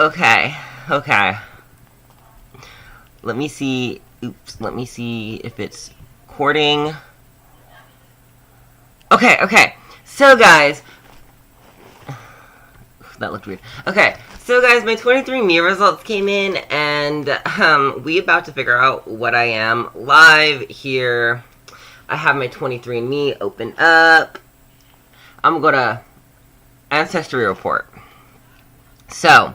Okay. Okay. Let me see. Oops. Let me see if it's recording. Okay. Okay. So, guys. That looked weird. Okay. So, guys, my 23andMe results came in, and we about to figure out what I am live here. I have my 23andMe open up. I'm going to Ancestry Report. So,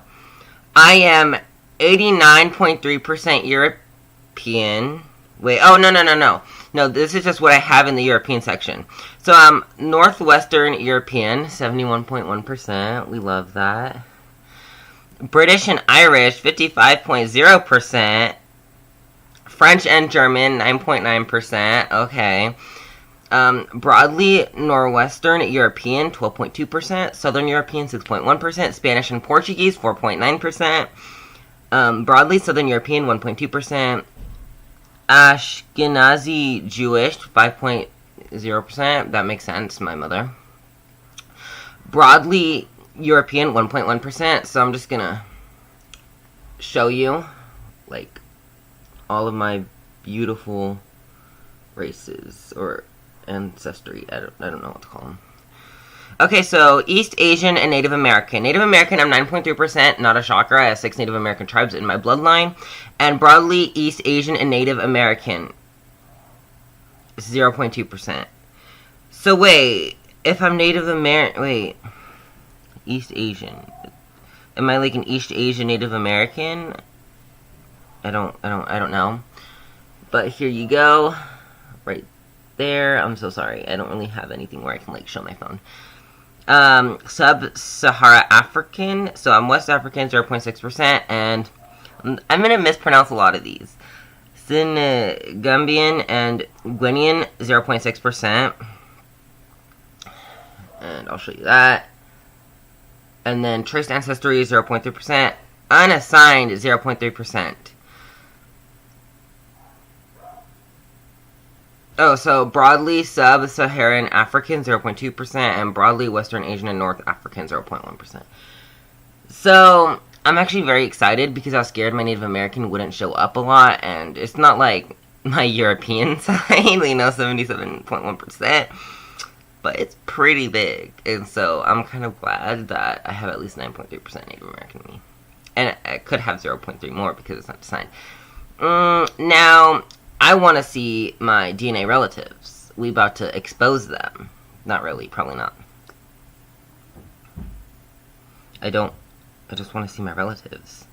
I am 89.3% European. Wait, oh, no. No, this is just what I have in the European section. So, I'm Northwestern European, 71.1%. We love that. British and Irish, 55.0%. French and German, 9.9%. Okay. Broadly Northwestern European, 12.2%. Southern European, 6.1%. Spanish and Portuguese, 4.9%. Broadly Southern European, 1.2%. Ashkenazi Jewish, 5.0%. That makes sense, my mother. Broadly European, 1.1%. So I'm just gonna show you, like, all of my beautiful races, or ancestry. I don't know what to call them. Okay, so East Asian and Native American. Native American, I'm 9.3%. Not a shocker. I have 6 Native American tribes in my bloodline. And broadly East Asian and Native American, 0.2%. So wait, if I'm Native American, wait, East Asian. Am I like an East Asian Native American? I don't know. But here you go. Right there. I'm so sorry. I don't really have anything where I can like show my phone. Sub-Sahara African. So I'm West African, 0.6%, and I'm gonna mispronounce a lot of these. Senegambian and Guinean, 0.6%. And I'll show you that. And then traced ancestry, 0.3%. Unassigned, 0.3%. Oh, so broadly Sub-Saharan African, 0.2%, and broadly Western Asian and North African, 0.1%. So, I'm actually very excited because I was scared my Native American wouldn't show up a lot, and it's not like my European side, 77.1%, but it's pretty big, and so I'm kind of glad that I have at least 9.3% Native American in me. And I could have 0.3 more because it's not assigned. Now, I want to see my DNA relatives. We about to expose them. Not really, probably not. I just want to see my relatives.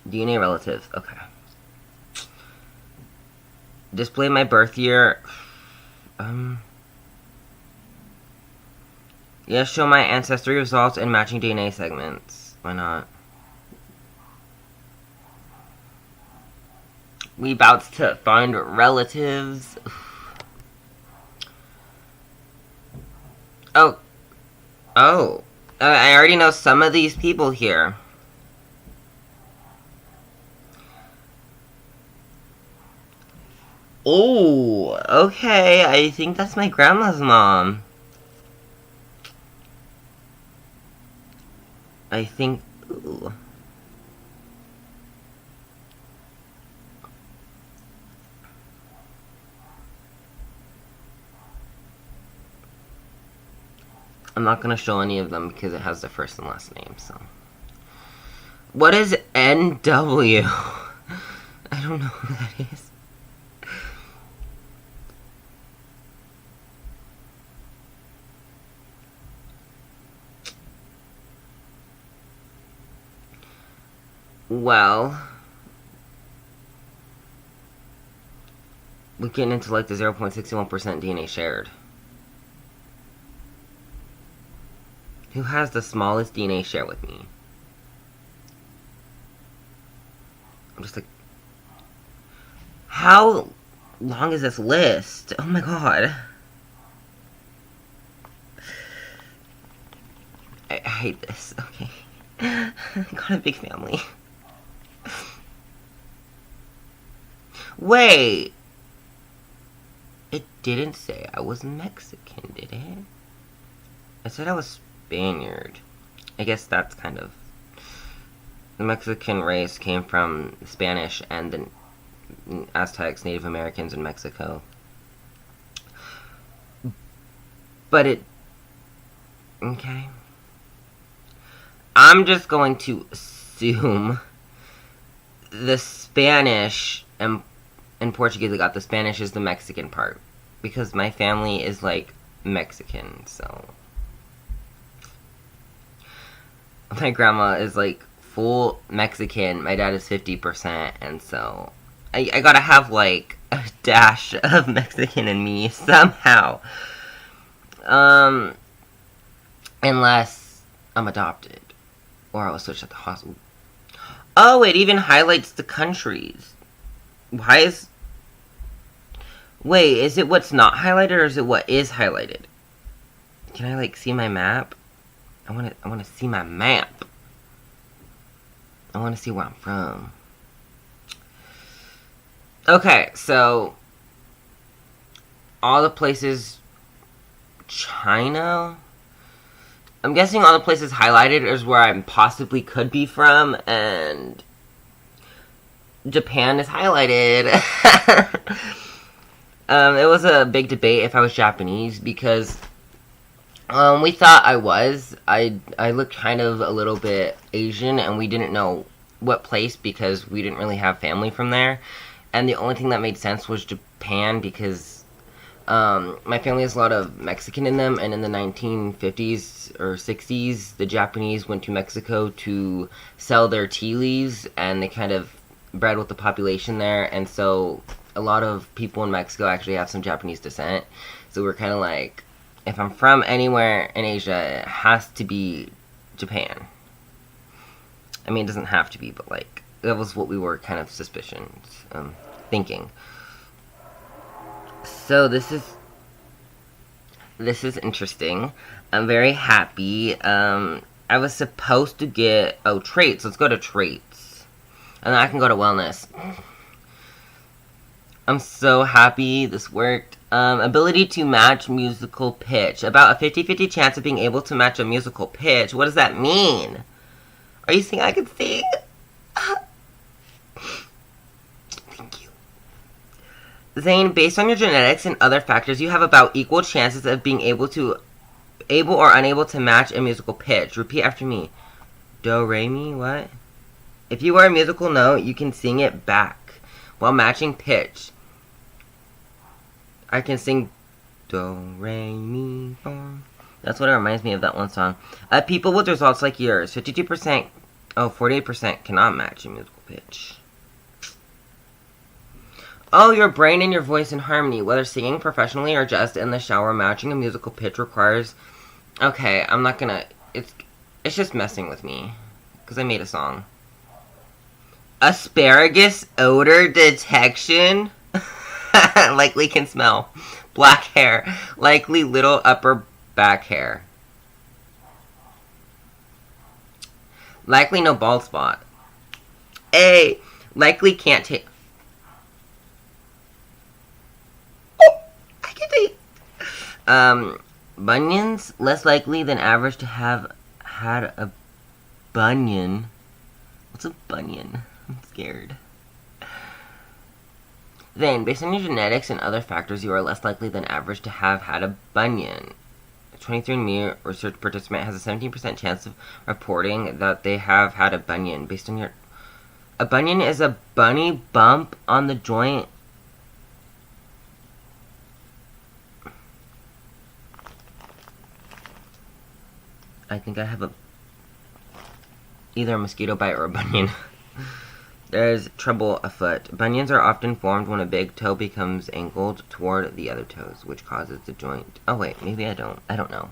DNA relatives, okay. Display my birth year. Yeah, show my ancestry results and matching DNA segments. Why not? We about to find relatives. Oh. I already know some of these people here. Oh, okay. I think that's my grandma's mom. I think... Ooh. I'm not going to show any of them because it has their first and last name, so... What is NW? I don't know who that is. Well... we get into like the 0.61% DNA shared. Who has the smallest DNA share with me? I'm just like... How long is this list? Oh my god. I hate this. Okay. I got a big family. Wait. It didn't say I was Mexican, did it? I said I was Spaniard. I guess that's kind of... The Mexican race came from Spanish and the Aztecs, Native Americans in Mexico. But it... Okay. I'm just going to assume the Spanish and Portuguese, I got the Spanish is the Mexican part. Because my family is, like, Mexican, so... My grandma is, like, full Mexican. My dad is 50%, and so... I gotta have, like, a dash of Mexican in me somehow. Unless I'm adopted. Or I was switched at the hospital. Oh, it even highlights the countries. Why is... Wait, is it what's not highlighted, or is it what is highlighted? Can I, like, see my map? I wanna see my map. I wanna see where I'm from. Okay, so... all the places... China? I'm guessing all the places highlighted is where I possibly could be from, and... Japan is highlighted. It was a big debate if I was Japanese, because... we thought I was. I looked kind of a little bit Asian, and we didn't know what place because we didn't really have family from there. And the only thing that made sense was Japan, because my family has a lot of Mexican in them, and in the 1950s or 60s, the Japanese went to Mexico to sell their tea leaves, and they kind of bred with the population there, and so a lot of people in Mexico actually have some Japanese descent. So we're kind of like... If I'm from anywhere in Asia, it has to be Japan. I mean, it doesn't have to be, but, like, that was what we were kind of thinking. So this is interesting. I'm very happy. I was supposed to get... Oh, traits. Let's go to traits. And then I can go to wellness. I'm so happy this worked. Ability to match musical pitch. About a 50-50 chance of being able to match a musical pitch. What does that mean? Are you saying I can sing? Thank you. Zane, based on your genetics and other factors, you have about equal chances of being able or unable to match a musical pitch. Repeat after me. Do, re, mi, what? If you are a musical note, you can sing it back while matching pitch. I can sing do, re, mi, fa. That's what it reminds me of, that one song. People with results like yours, 52%, 48% cannot match a musical pitch. Oh, your brain and your voice in harmony, whether singing professionally or just in the shower, matching a musical pitch requires... Okay, I'm not gonna... It's just messing with me, because I made a song. Asparagus odor detection? Likely can smell. Black hair. Likely little upper back hair. Likely no bald spot. A. Likely can't take... Oh, I can take... Bunions. Less likely than average to have had a bunion. What's a bunion? I'm scared. Then, based on your genetics and other factors, you are less likely than average to have had a bunion. A 23andMe research participant has a 17% chance of reporting that they have had a bunion. Based on your... A bunion is a bunny bump on the joint. I think I have either a mosquito bite or a bunion. There's trouble afoot. Bunions are often formed when a big toe becomes angled toward the other toes, which causes the joint... Oh, wait. Maybe I don't. I don't know.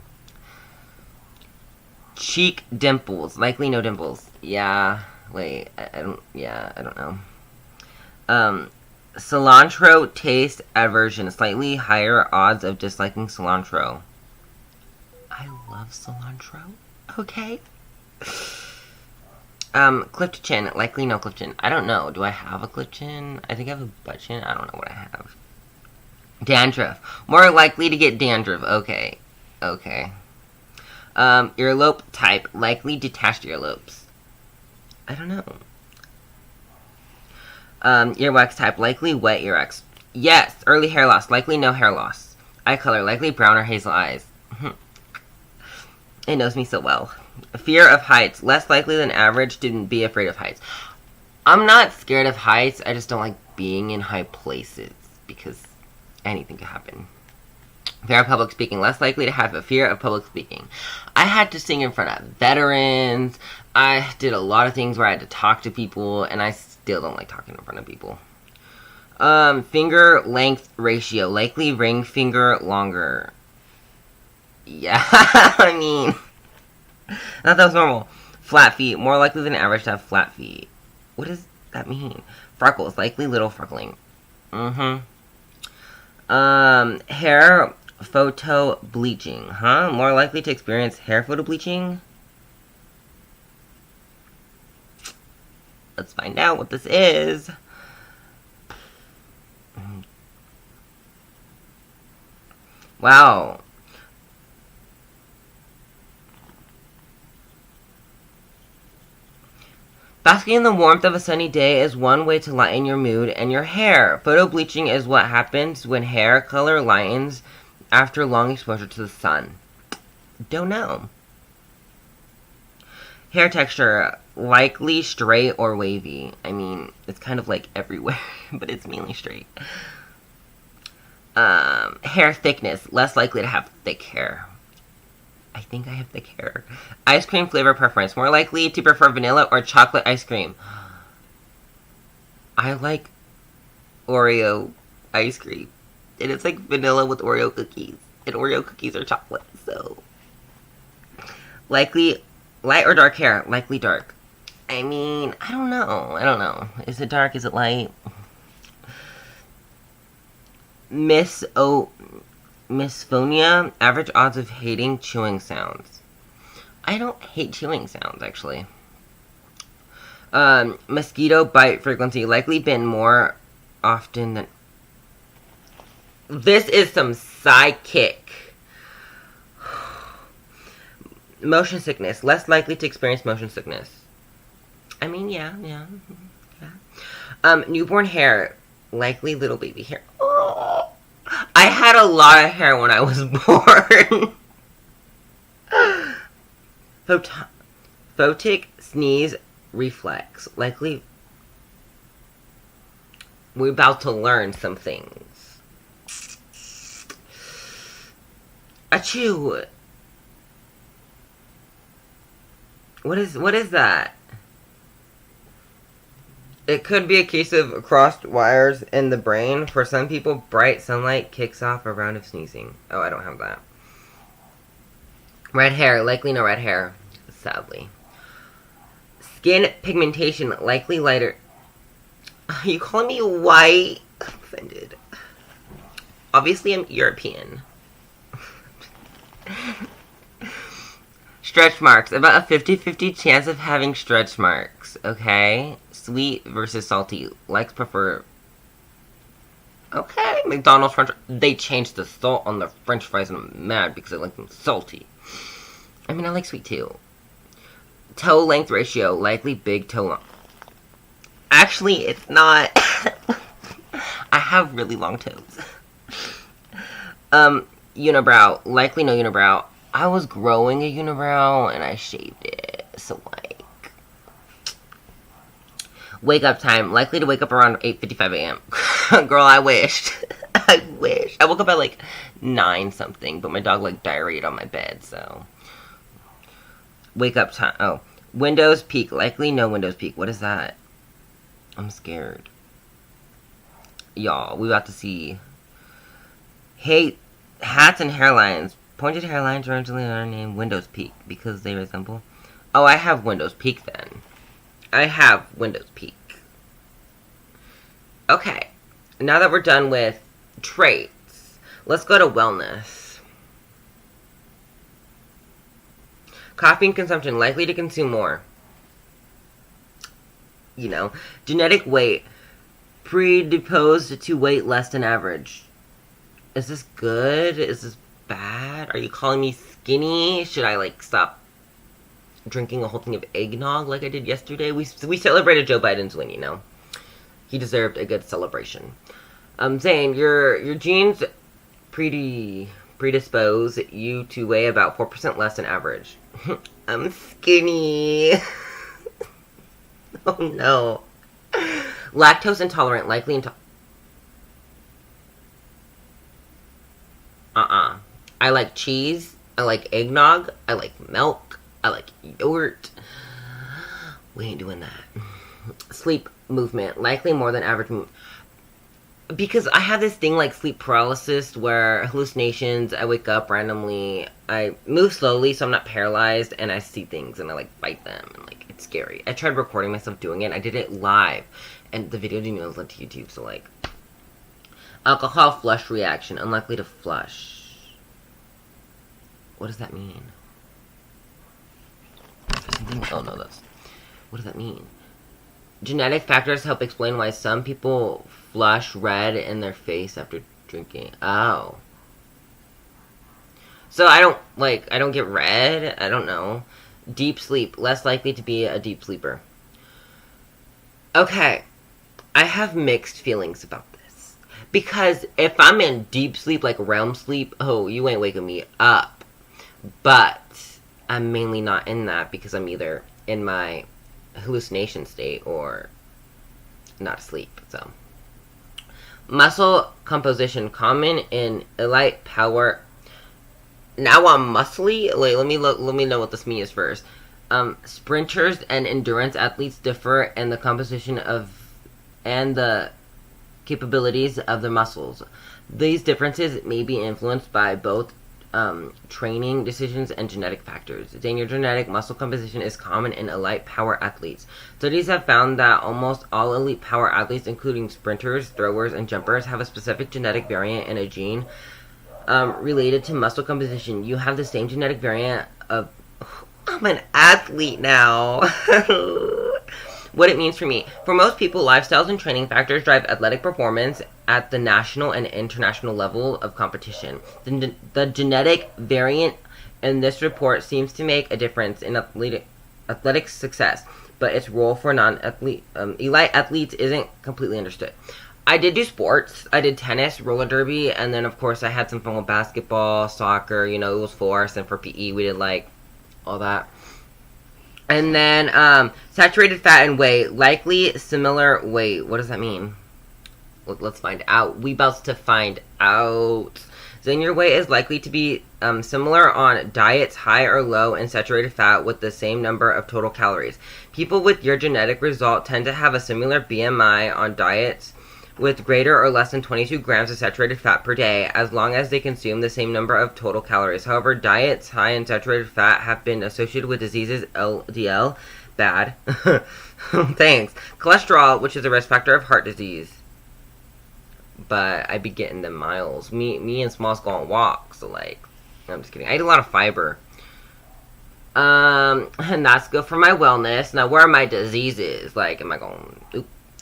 Cheek dimples. Likely no dimples. Yeah. Wait. I don't... Yeah, I don't know. Cilantro taste aversion. Slightly higher odds of disliking cilantro. I love cilantro. Okay. Clipped chin. Likely no clipped chin. I don't know. Do I have a clipped chin? I think I have a butt chin. I don't know what I have. Dandruff. More likely to get dandruff. Okay. Okay. Earlobe type, likely detached earlobes. I don't know. Earwax type, likely wet earwax. Yes, early hair loss, likely no hair loss. Eye color, likely brown or hazel eyes. It knows me so well. Fear of heights, less likely than average to be afraid of heights. I'm not scared of heights, I just don't like being in high places, because anything could happen. Fear of public speaking, less likely to have a fear of public speaking. I had to sing in front of veterans, I did a lot of things where I had to talk to people, and I still don't like talking in front of people. Finger length ratio, likely ring finger longer. Yeah, I mean, I thought that was normal. Flat feet, more likely than average to have flat feet. What does that mean? Freckles, likely little freckling. Hair photo bleaching, huh? More likely to experience hair photo bleaching? Let's find out what this is. Wow. Basking in the warmth of a sunny day is one way to lighten your mood and your hair. Photo bleaching is what happens when hair color lightens after long exposure to the sun. Don't know. Hair texture, likely straight or wavy. I mean, it's kind of like everywhere, but it's mainly straight. Hair thickness, less likely to have thick hair. I think I have thick hair. Ice cream flavor preference, more likely to prefer vanilla or chocolate ice cream. I like Oreo ice cream. And it's like vanilla with Oreo cookies. And Oreo cookies are chocolate, so. Likely light or dark hair? Likely dark. I mean, I don't know. Is it dark? Is it light? Misphonia, average odds of hating chewing sounds. I don't hate chewing sounds, actually. Mosquito bite frequency, likely been more often than... This is some psychic. Motion sickness, less likely to experience motion sickness. I mean, yeah. Newborn hair, likely little baby hair. Oh, I had a lot of hair when I was born. Photic sneeze reflex. Likely we're about to learn some things. Achoo. What is that? It could be a case of crossed wires in the brain. For some people, bright sunlight kicks off a round of sneezing. Oh, I don't have that. Red hair. Likely no red hair. Sadly. Skin pigmentation. Likely lighter. Are you calling me white? I'm offended. Obviously, I'm European. Stretch marks. About a 50-50 chance of having stretch marks. Okay. Sweet versus salty. Likes prefer... Okay. McDonald's French... They changed the salt on the French fries and I'm mad because I like them salty. I mean, I like sweet too. Toe length ratio. Likely big toe long. Actually, it's not. I have really long toes. Unibrow. Likely no unibrow. I was growing a unibrow and I shaved it. So, like... Wake up time. Likely to wake up around 8:55 a.m. Girl, I wished. I wish. I woke up at like 9 something, but my dog like diarrheaed on my bed, so... Wake up time. Oh. Windows peak. Likely no windows peak. What is that? I'm scared. Y'all, we about to see... Hey, hats and hairlines. Pointed hairlines originally are named Windows Peak because they resemble... Oh, I have Windows Peak then. I have Windows Peak. Okay. Now that we're done with traits, let's go to wellness. Caffeine consumption. Likely to consume more. You know. Genetic weight. Predisposed to weight less than average. Is this good? Is this bad? Are you calling me skinny? Should I, like, stop drinking a whole thing of eggnog like I did yesterday? We celebrated Joe Biden's win, you know. He deserved a good celebration. Zane, your genes predispose you to weigh about 4% less than average. I'm skinny. Oh no. Lactose intolerant, likely I like cheese. I like eggnog. I like milk. I like yogurt. We ain't doing that. Sleep movement, likely more than average movement. Because I have this thing like sleep paralysis where hallucinations, I wake up randomly, I move slowly so I'm not paralyzed, and I see things and I like bite them, and like it's scary. I tried recording myself doing it, I did it live, and the video didn't even link to YouTube, so like. Alcohol flush reaction, unlikely to flush. What does that mean? Oh no, that's. What does that mean? Genetic factors help explain why some people flush red in their face after drinking. Oh. So I don't get red? I don't know. Deep sleep. Less likely to be a deep sleeper. Okay. I have mixed feelings about this. Because if I'm in deep sleep, like REM sleep, oh, you ain't waking me up. But I'm mainly not in that because I'm either in my hallucination state or not asleep. So muscle composition common in elite power. Now I'm muscly. Wait, let me know what this means first. Sprinters and endurance athletes differ in the composition of and the capabilities of the muscles. These differences may be influenced by both training decisions and genetic factors. Then your genetic muscle composition is common in elite power athletes. Studies have found that almost all elite power athletes, including sprinters, throwers, and jumpers, have a specific genetic variant in a gene related to muscle composition. You have the same genetic variant of... I'm an athlete now. What it means for me. For most people, lifestyles and training factors drive athletic performance at the national and international level of competition. The genetic variant in this report seems to make a difference in athletic success, but its role for elite athletes isn't completely understood. I did do sports. I did tennis, roller derby, and then of course I had some fun with basketball, soccer, it was for us, and for PE we did like all that. And then, saturated fat and weight, likely similar weight. What does that mean? Let's find out. We about to find out. Then your weight is likely to be similar on diets high or low in saturated fat with the same number of total calories. People with your genetic result tend to have a similar BMI on diets with greater or less than 22 grams of saturated fat per day, as long as they consume the same number of total calories. However, diets high in saturated fat have been associated with diseases LDL, bad, thanks, cholesterol, which is a risk factor of heart disease. But I be getting them miles. Me and Smalls go on walks, so like, I'm just kidding. I eat a lot of fiber. And that's good for my wellness. Now, where are my diseases? Like, am I going,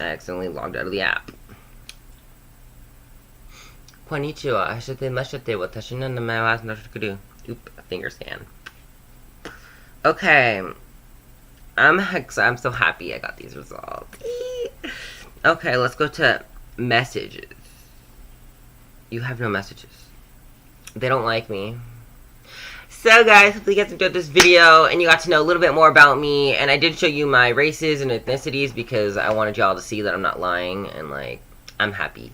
I accidentally logged out of the app. Konnichiwa. Watashi no namae wa Natsuku. Finger scan. Okay. I'm so happy I got these results. Okay, let's go to messages. You have no messages. They don't like me. So guys, hopefully you guys enjoyed this video and you got to know a little bit more about me. And I did show you my races and ethnicities because I wanted y'all to see that I'm not lying and like, I'm happy.